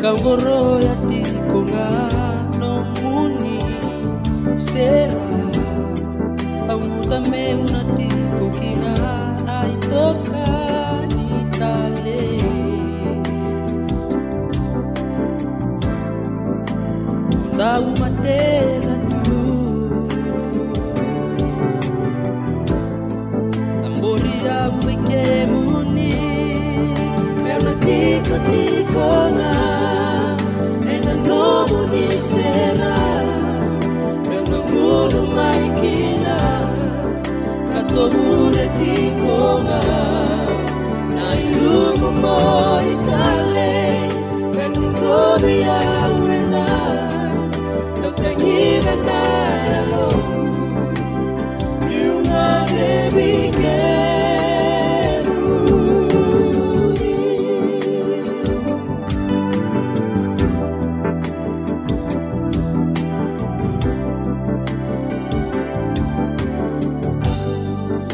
Kangoro ya tiko nga no muni sera Amuta me una tiko kina ay toka ni tale Unda umatera tu Ambori ya uweke muni Me una tiko nga Será meu namoro maikina katobure tikonga na ilumo moi tale penu trobi ya wenda eu tenho na longo e uma rebike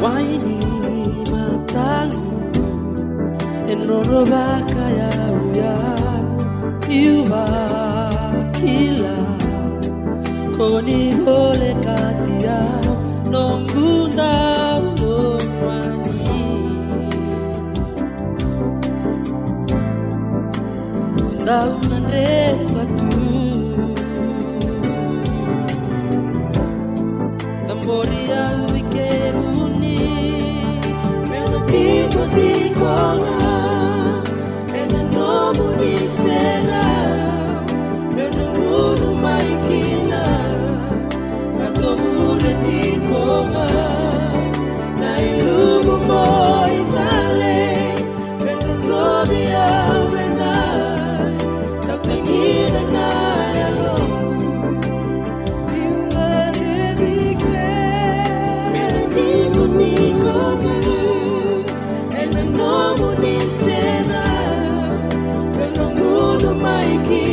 Waini matangu enroro bakaya uya iuba kila koni hole katia nongunda lomani Unda batu Tamboria uike Tiko nga ena nomu ni sera meu namoro maikina katobure tiko nga na ilumo moi tale penu trobi ya wenda tau tengida na ya longu iunga rebike mena tiko nga Será, pelo mundo, Mike.